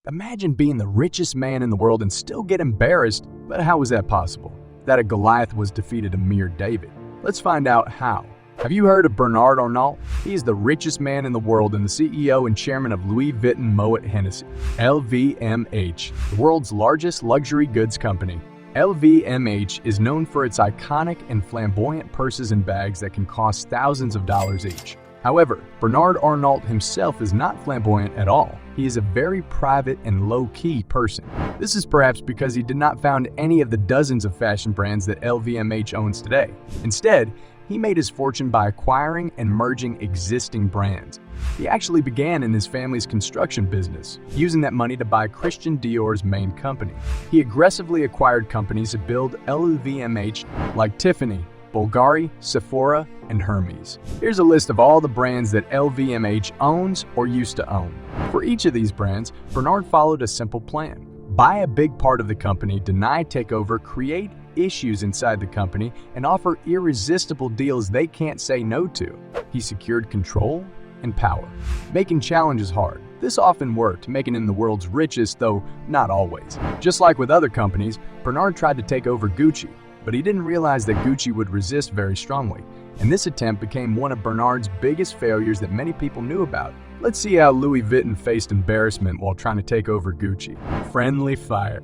Imagine being the richest man in the world and still get embarrassed, but how was that possible? That a Goliath was defeated a mere David. Let's find out how. Have you heard of Bernard Arnault? He is the richest man in the world and the CEO and chairman of Louis Vuitton Moet Hennessy, LVMH, the world's largest luxury goods company. LVMH is known for its iconic and flamboyant purses and bags that can cost thousands of dollars each. However, Bernard Arnault himself is not flamboyant at all. He is a very private and low-key person. This is perhaps because he did not found any of the dozens of fashion brands that LVMH owns today. Instead, he made his fortune by acquiring and merging existing brands. He actually began in his family's construction business, using that money to buy Christian Dior's main company. He aggressively acquired companies to build LVMH like Tiffany, Bulgari, Sephora, and Hermes. Here's a list of all the brands that LVMH owns or used to own. For each of these brands, Bernard followed a simple plan. Buy a big part of the company, deny takeover, create issues inside the company, and offer irresistible deals they can't say no to. He secured control and power, making challenges hard. This often worked, making him the world's richest, though not always. Just like with other companies, Bernard tried to take over Gucci, but he didn't realize that Gucci would resist very strongly, and this attempt became one of Bernard's biggest failures that many people knew about. Let's see how Louis Vuitton faced embarrassment while trying to take over Gucci. Friendly fire.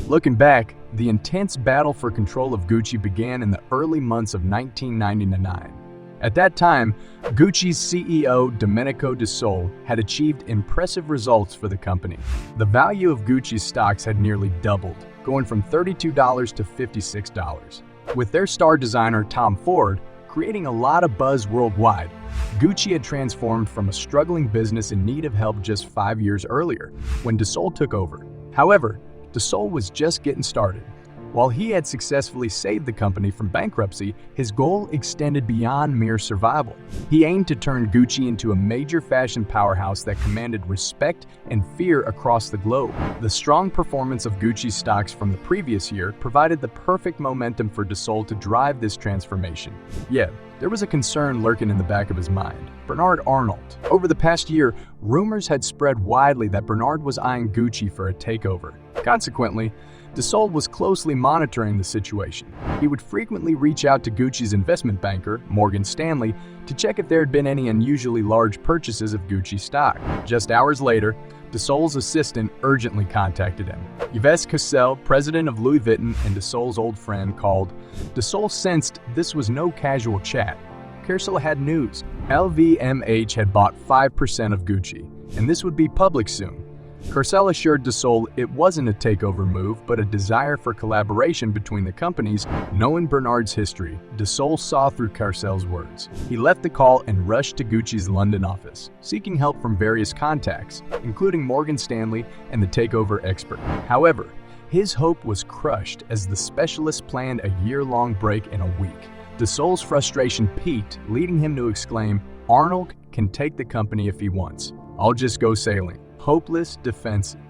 Looking back, the intense battle for control of Gucci began in the early months of 1999. At that time, Gucci's CEO Domenico De Sole had achieved impressive results for the company. The value of Gucci's stocks had nearly doubled, going from $32 to $56. With their star designer Tom Ford creating a lot of buzz worldwide, Gucci had transformed from a struggling business in need of help just 5 years earlier, when De Sole took over. However, De Sole was just getting started. While he had successfully saved the company from bankruptcy, his goal extended beyond mere survival. He aimed to turn Gucci into a major fashion powerhouse that commanded respect and fear across the globe. The strong performance of Gucci stocks from the previous year provided the perfect momentum for De Sole to drive this transformation. Yet, there was a concern lurking in the back of his mind: Bernard Arnault. Over the past year, rumors had spread widely that Bernard was eyeing Gucci for a takeover. Consequently, De Sole was closely monitoring the situation. He would frequently reach out to Gucci's investment banker, Morgan Stanley, to check if there had been any unusually large purchases of Gucci stock. Just hours later, De Sole's assistant urgently contacted him. Yves Cassel, president of Louis Vuitton and De Sole's old friend, called. De Sole sensed this was no casual chat. Cassel had news. LVMH had bought 5% of Gucci, and this would be public soon. Cassel assured De Sole it wasn't a takeover move, but a desire for collaboration between the companies. Knowing Bernard's history, De Sole saw through Cassel's words. He left the call and rushed to Gucci's London office, seeking help from various contacts, including Morgan Stanley and the takeover expert. However, his hope was crushed as the specialist planned a year-long break in a week. De Sole's frustration peaked, leading him to exclaim, "Arnault can take the company if he wants. I'll just go sailing." Hopeless, defensive.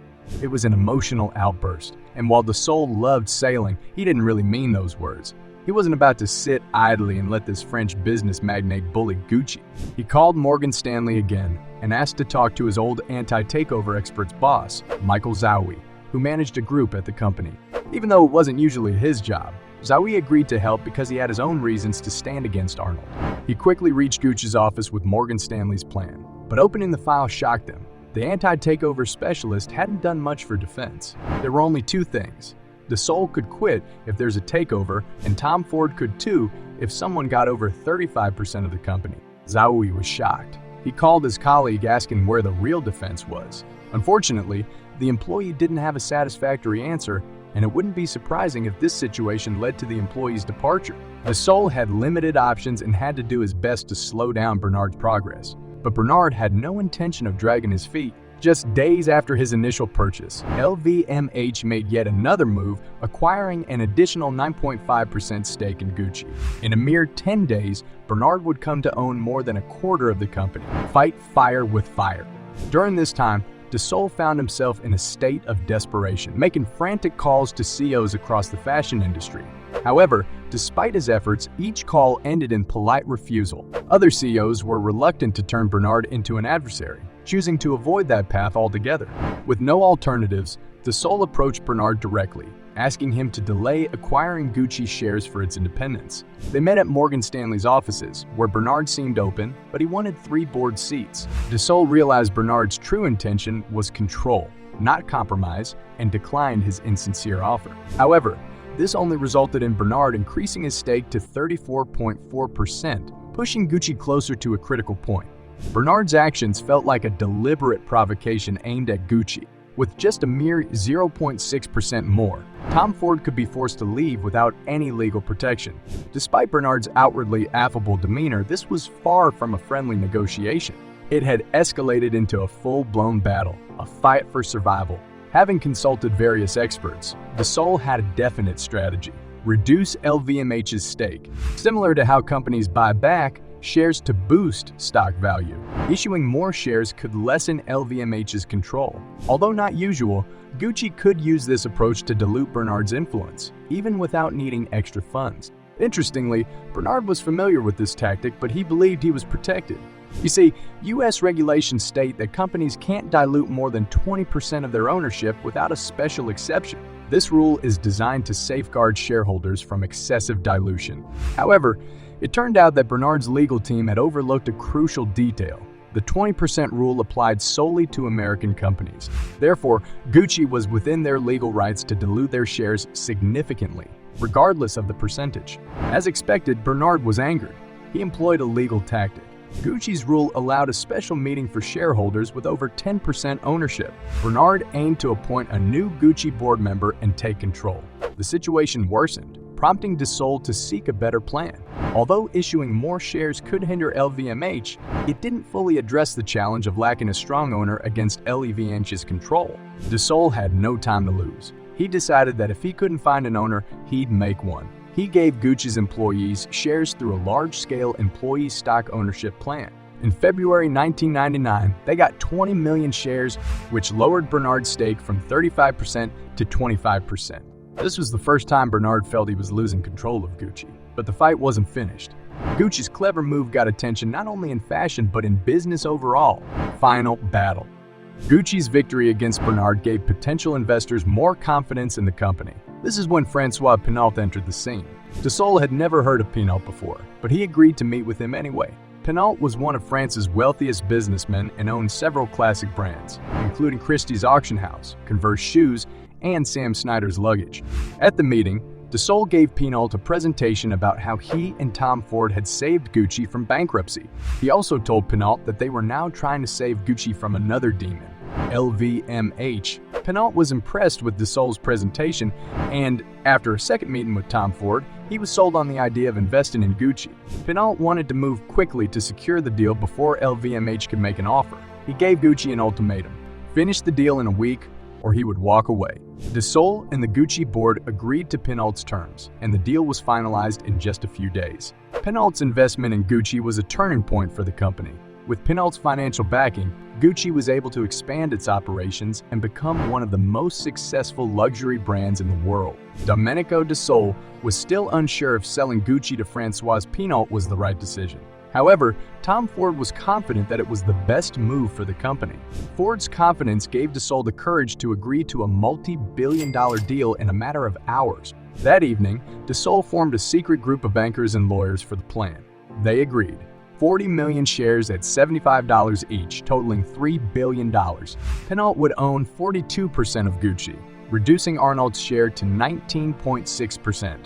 It was an emotional outburst, and while De Sole loved sailing, he didn't really mean those words. He wasn't about to sit idly and let this French business magnate bully Gucci. He called Morgan Stanley again and asked to talk to his old anti-takeover expert's boss, Michael Zawi, who managed a group at the company. Even though it wasn't usually his job, Zawi agreed to help because he had his own reasons to stand against Arnault. He quickly reached Gucci's office with Morgan Stanley's plan, but opening the file shocked him. The anti-takeover specialist hadn't done much for defense. There were only two things. De Sole could quit if there's a takeover, and Tom Ford could too if someone got over 35% of the company. Zawi was shocked. He called his colleague asking where the real defense was. Unfortunately, the employee didn't have a satisfactory answer, and it wouldn't be surprising if this situation led to the employee's departure. De Sole had limited options and had to do his best to slow down Bernard's progress. But Bernard had no intention of dragging his feet. Just days after his initial purchase, LVMH made yet another move, acquiring an additional 9.5% stake in Gucci. In a mere 10 days, Bernard would come to own more than a quarter of the company. Fight fire with fire. During this time, De Sole found himself in a state of desperation, making frantic calls to CEOs across the fashion industry. However, despite his efforts, each call ended in polite refusal. Other CEOs were reluctant to turn Bernard into an adversary, choosing to avoid that path altogether. With no alternatives, Dissol approached Bernard directly, asking him to delay acquiring Gucci shares for its independence. They met at Morgan Stanley's offices, where Bernard seemed open, but he wanted 3 board seats. Dissol realized Bernard's true intention was control, not compromise, and declined his insincere offer. However, this only resulted in Bernard increasing his stake to 34.4%, pushing Gucci closer to a critical point. Bernard's actions felt like a deliberate provocation aimed at Gucci. With just a mere 0.6% more, Tom Ford could be forced to leave without any legal protection. Despite Bernard's outwardly affable demeanor, this was far from a friendly negotiation. It had escalated into a full-blown battle, a fight for survival. Having consulted various experts, Dissol had a definite strategy: reduce LVMH's stake. Similar to how companies buy back shares to boost stock value, issuing more shares could lessen LVMH's control. Although not usual, Gucci could use this approach to dilute Bernard's influence, even without needing extra funds. Interestingly, Bernard was familiar with this tactic, but he believed he was protected. You see, U.S. regulations state that companies can't dilute more than 20% of their ownership without a special exception. This rule is designed to safeguard shareholders from excessive dilution. However, it turned out that Bernard's legal team had overlooked a crucial detail. The 20% rule applied solely to American companies. Therefore, Gucci was within their legal rights to dilute their shares significantly, regardless of the percentage. As expected, Bernard was angered. He employed a legal tactic. Gucci's rule allowed a special meeting for shareholders with over 10% ownership. Bernard aimed to appoint a new Gucci board member and take control. The situation worsened, prompting Dissol to seek a better plan. Although issuing more shares could hinder LVMH, it didn't fully address the challenge of lacking a strong owner against LVMH's control. Dissol had no time to lose. He decided that if he couldn't find an owner, he'd make one. He gave Gucci's employees shares through a large-scale employee stock ownership plan. In February 1999, they got 20 million shares, which lowered Bernard's stake from 35% to 25%. This was the first time Bernard felt he was losing control of Gucci. But the fight wasn't finished. Gucci's clever move got attention not only in fashion but in business overall. Final battle. Gucci's victory against Bernard gave potential investors more confidence in the company. This is when Francois Pinault entered the scene. Dissol had never heard of Pinault before, but he agreed to meet with him anyway. Pinault was one of France's wealthiest businessmen and owned several classic brands, including Christie's auction house, Converse shoes, and Sam Snyder's luggage. At the meeting, Dissol gave Pinault a presentation about how he and Tom Ford had saved Gucci from bankruptcy. He also told Pinault that they were now trying to save Gucci from another demon, LVMH. Pinault was impressed with Dissol's presentation, and after a second meeting with Tom Ford, he was sold on the idea of investing in Gucci. Pinault wanted to move quickly to secure the deal before LVMH could make an offer. He gave Gucci an ultimatum: finish the deal in a week, or he would walk away. Dissol and the Gucci board agreed to Pinault's terms, and the deal was finalized in just a few days. Pinault's investment in Gucci was a turning point for the company. With Pinault's financial backing, Gucci was able to expand its operations and become one of the most successful luxury brands in the world. Domenico Dissol was still unsure if selling Gucci to Francois Pinault was the right decision. However, Tom Ford was confident that it was the best move for the company. Ford's confidence gave Dissol the courage to agree to a multi-billion-dollar deal in a matter of hours. That evening, Dissol formed a secret group of bankers and lawyers for the plan. They agreed. 40 million shares at $75 each, totaling $3 billion. Pinault would own 42% of Gucci, reducing Arnault's share to 19.6%.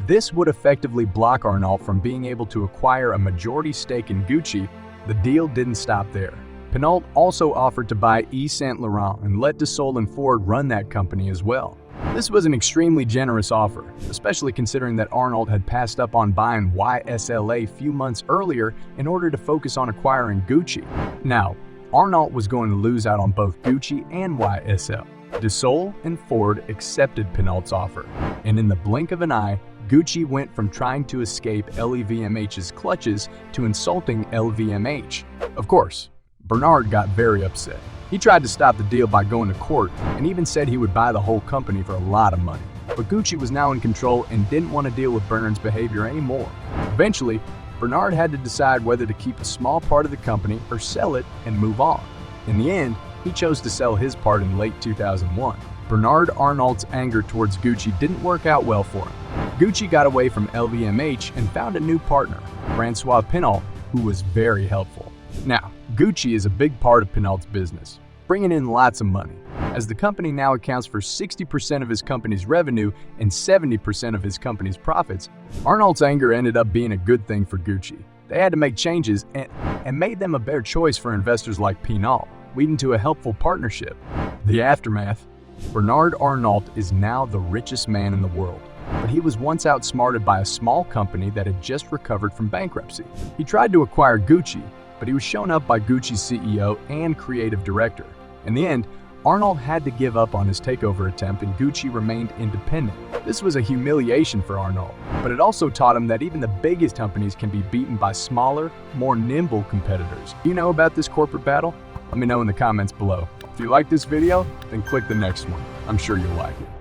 This would effectively block Arnault from being able to acquire a majority stake in Gucci. The deal didn't stop there. Pinault also offered to buy Yves Saint Laurent and let Dissol and Ford run that company as well. This was an extremely generous offer, especially considering that Arnault had passed up on buying YSL a few months earlier in order to focus on acquiring Gucci. Now, Arnault was going to lose out on both Gucci and YSL. Dissol and Ford accepted Pinault's offer, and in the blink of an eye, Gucci went from trying to escape LVMH's clutches to insulting LVMH. Of course, Bernard got very upset. He tried to stop the deal by going to court and even said he would buy the whole company for a lot of money. But Gucci was now in control and didn't want to deal with Bernard's behavior anymore. Eventually, Bernard had to decide whether to keep a small part of the company or sell it and move on. In the end, he chose to sell his part in late 2001. Bernard Arnault's anger towards Gucci didn't work out well for him. Gucci got away from LVMH and found a new partner, Francois Pinault, who was very helpful. Now, Gucci is a big part of Pinault's business, bringing in lots of money. As the company now accounts for 60% of his company's revenue and 70% of his company's profits, Arnault's anger ended up being a good thing for Gucci. They had to make changes and made them a better choice for investors like Pinault, leading to a helpful partnership. The aftermath: Bernard Arnault is now the richest man in the world, but he was once outsmarted by a small company that had just recovered from bankruptcy. He tried to acquire Gucci, but he was shown up by Gucci's CEO and creative director. In the end, Arnault had to give up on his takeover attempt and Gucci remained independent. This was a humiliation for Arnault, but it also taught him that even the biggest companies can be beaten by smaller, more nimble competitors. Do you know about this corporate battle? Let me know in the comments below. If you like this video, then click the next one. I'm sure you'll like it.